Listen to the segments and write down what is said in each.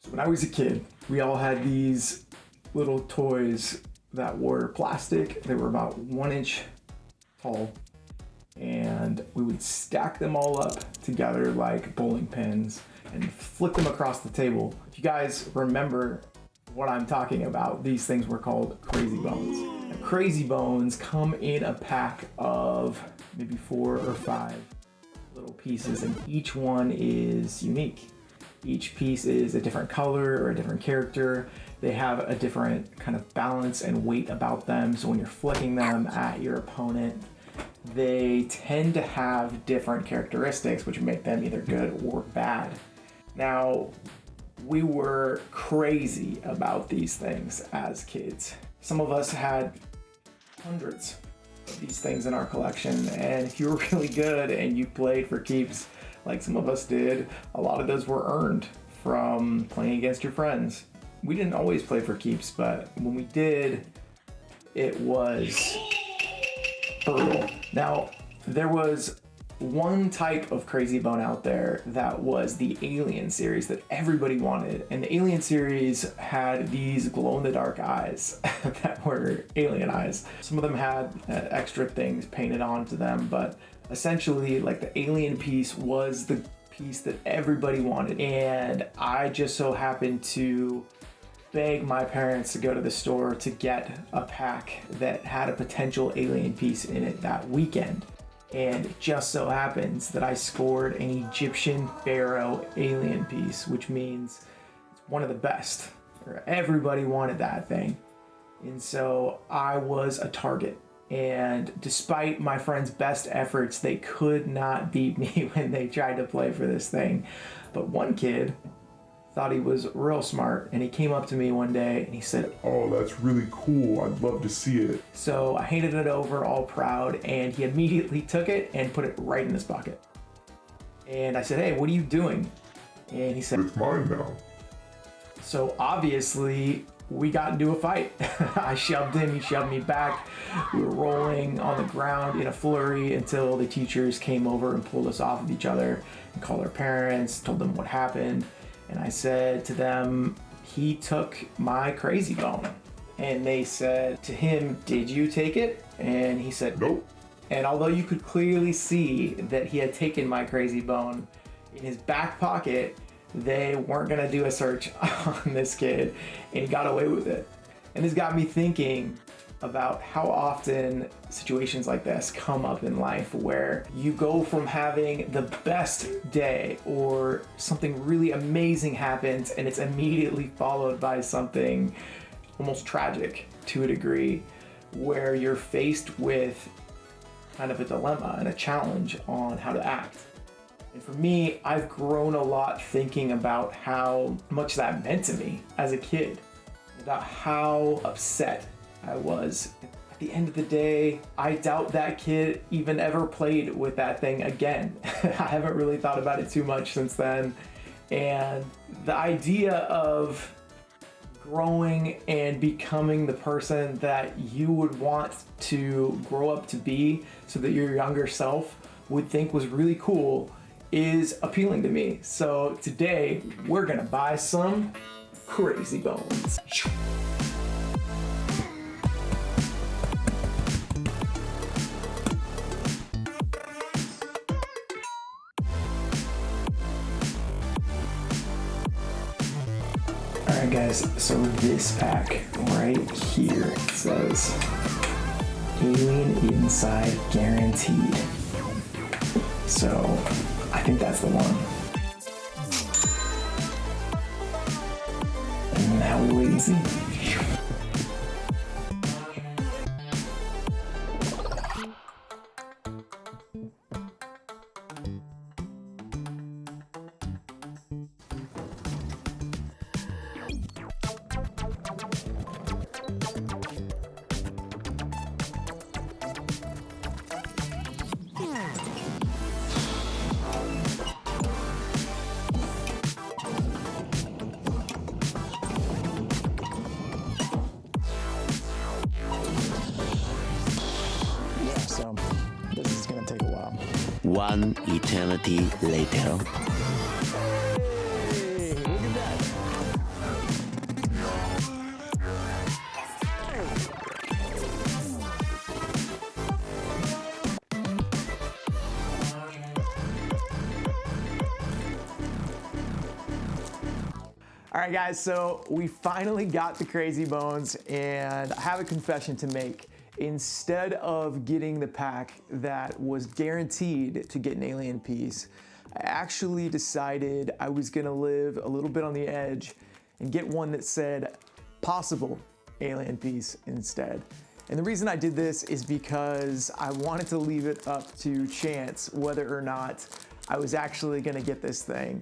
When I was a kid, we all had these little toys that were plastic. They were about 1 inch tall, and we would stack them all up together like bowling pins and flick them across the table. If you guys remember what I'm talking about, these things were called CrazyBones. Now, CrazyBones come in a pack of maybe 4 or 5 little pieces, and each one is unique. Each piece is a different color or a different character. They have a different kind of balance and weight about them. So when you're flicking them at your opponent, they tend to have different characteristics, which make them either good or bad. Now, we were crazy about these things as kids. Some of us had hundreds of these things in our collection, and if you were really good and you played for keeps, like some of us did, a lot of those were earned from playing against your friends. We didn't always play for keeps, but when we did, it was brutal. Now, there was one type of CrazyBone out there that was the Alien series that everybody wanted, and the Alien series had these glow-in-the-dark eyes that were alien eyes. Some of them had extra things painted onto them, but essentially, like, the alien piece was the piece that everybody wanted, and I just so happened to beg my parents to go to the store to get a pack that had a potential alien piece in it that weekend. And it just so happens that I scored an Egyptian pharaoh alien piece, which means it's one of the best. Everybody wanted that thing. And so I was a target. And despite my friends' best efforts, they could not beat me when they tried to play for this thing. But one kid thought he was real smart, and he came up to me one day and he said, "Oh, that's really cool. I'd love to see it." So I handed it over all proud, and he immediately took it and put it right in his pocket. And I said, "Hey, what are you doing?" And he said, "It's mine now." So obviously, we got into a fight. I shoved him, he shoved me back. We were rolling on the ground in a flurry until the teachers came over and pulled us off of each other and called our parents, told them what happened. And I said to them, "He took my CrazyBone." And they said to him, "Did you take it?" And he said, "Nope." And although you could clearly see that he had taken my CrazyBone, in his back pocket, they weren't gonna do a search on this kid, and he got away with it. And this got me thinking about how often situations like this come up in life, where you go from having the best day or something really amazing happens, and it's immediately followed by something almost tragic to a degree, where you're faced with kind of a dilemma and a challenge on how to act. And for me, I've grown a lot thinking about how much that meant to me as a kid, about how upset I was. At the end of the day, I doubt that kid even ever played with that thing again. I haven't really thought about it too much since then. And the idea of growing and becoming the person that you would want to grow up to be so that your younger self would think was really cool is appealing to me. So today we're gonna buy some CrazyBones. Alright guys, so this pack right here says Alien Inside Guaranteed. So I think that's the one. And now we wait and see. So this is gonna take a while. One eternity later. Hey, look at that. All right, guys, so we finally got the CrazyBones, and I have a confession to make. Instead of getting the pack that was guaranteed to get an alien piece, I actually decided I was gonna live a little bit on the edge and get one that said possible alien piece instead. And the reason I did this is because I wanted to leave it up to chance whether or not I was actually gonna get this thing.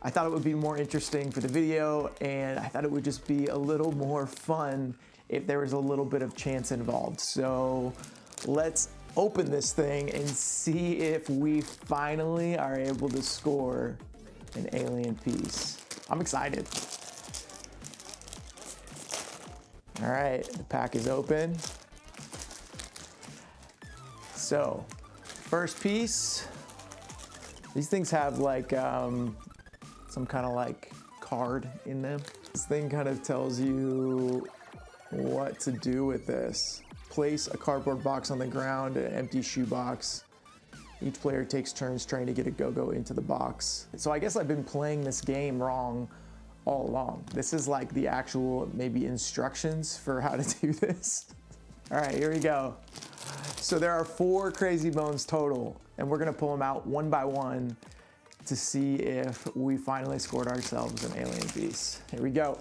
I thought it would be more interesting for the video, and I thought it would just be a little more fun if there was a little bit of chance involved. So let's open this thing and see if we finally are able to score an alien piece. I'm excited. All right, the pack is open. So, first piece, these things have like some kind of like card in them. This thing kind of tells you what to do with this. Place a cardboard box on the ground, an empty shoebox. Each player takes turns trying to get a go-go into the box. So I guess I've been playing this game wrong all along. This is like the actual maybe instructions for how to do this. All right, here we go. So there are 4 CrazyBones total, and we're gonna pull them out one by one to see if we finally scored ourselves an alien piece. Here we go.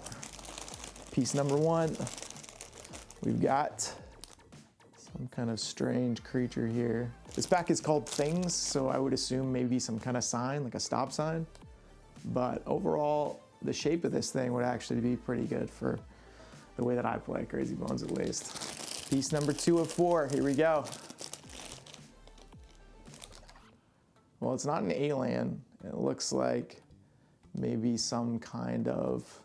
Piece number 1. We've got some kind of strange creature here. This pack is called Things, so I would assume maybe some kind of sign, like a stop sign. But overall, the shape of this thing would actually be pretty good for the way that I play CrazyBones at least. Piece number 2 of 4, here we go. Well, it's not an alien. It looks like maybe some kind of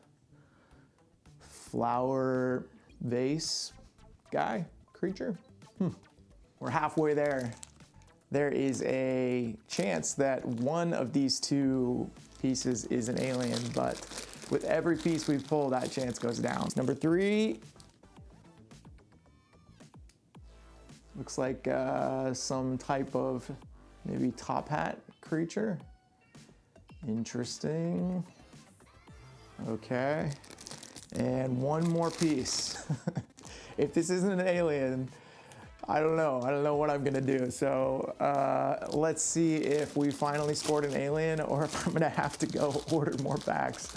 flower vase guy, creature. We're halfway there. There is a chance that one of these 2 pieces is an alien, but with every piece we pull, that chance goes down. Number 3. Looks like some type of maybe top hat creature. Interesting. Okay. And one more piece. If this isn't an alien, I don't know. I don't know what I'm gonna do. So let's see if we finally scored an alien or if I'm gonna have to go order more packs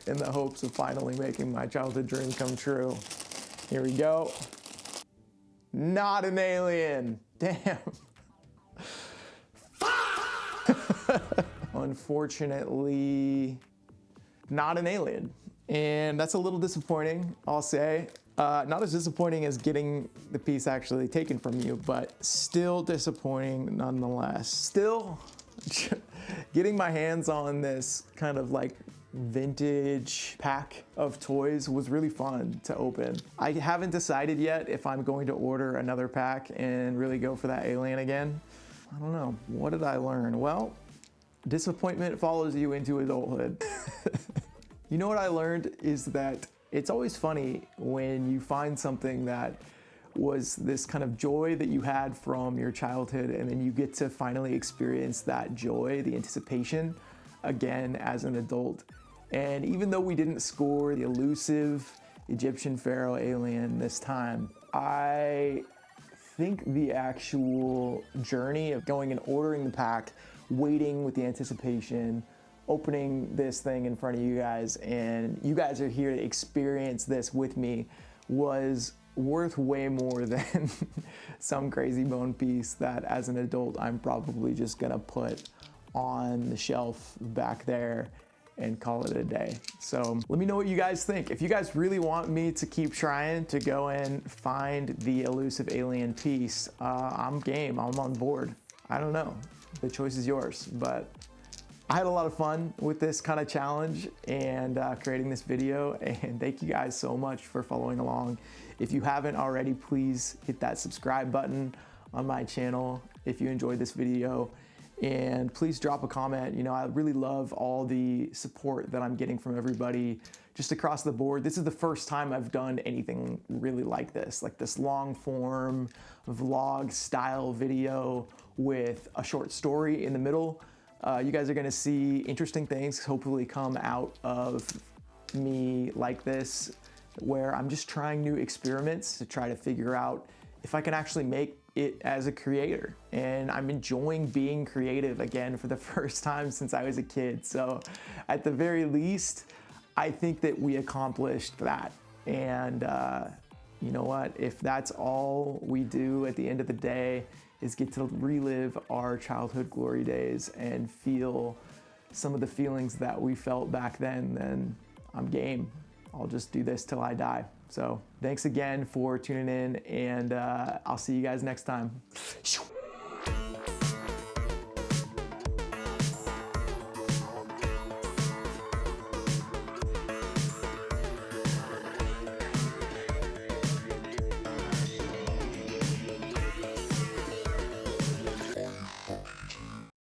in the hopes of finally making my childhood dream come true. Here we go. Not an alien. Damn. Unfortunately, not an alien. And that's a little disappointing, I'll say. Not as disappointing as getting the piece actually taken from you, but still disappointing nonetheless. Still, getting my hands on this kind of like vintage pack of toys was really fun to open. I haven't decided yet if I'm going to order another pack and really go for that alien again. I don't know. What did I learn? Well, disappointment follows you into adulthood. You know what I learned is that it's always funny when you find something that was this kind of joy that you had from your childhood, and then you get to finally experience that joy, the anticipation, again as an adult. And even though we didn't score the elusive Egyptian pharaoh alien this time, I think the actual journey of going and ordering the pack, waiting with the anticipation, opening this thing in front of you guys, and you guys are here to experience this with me, was worth way more than some CrazyBone piece that as an adult I'm probably just gonna put on the shelf back there and call it a day. So let me know what you guys think. If you guys really want me to keep trying to go and find the elusive alien piece, I'm game, I'm on board. I don't know, the choice is yours, but I had a lot of fun with this kind of challenge and creating this video, and thank you guys so much for following along. If you haven't already, please hit that subscribe button on my channel if you enjoyed this video, and please drop a comment. You know, I really love all the support that I'm getting from everybody just across the board. This is the first time I've done anything really like this long form vlog style video with a short story in the middle. You guys are gonna see interesting things hopefully come out of me like this, where I'm just trying new experiments to try to figure out if I can actually make it as a creator. And I'm enjoying being creative again for the first time since I was a kid. So at the very least, I think that we accomplished that. And you know what? If that's all we do at the end of the day is get to relive our childhood glory days and feel some of the feelings that we felt back then I'm game. I'll just do this till I die. So thanks again for tuning in, and I'll see you guys next time.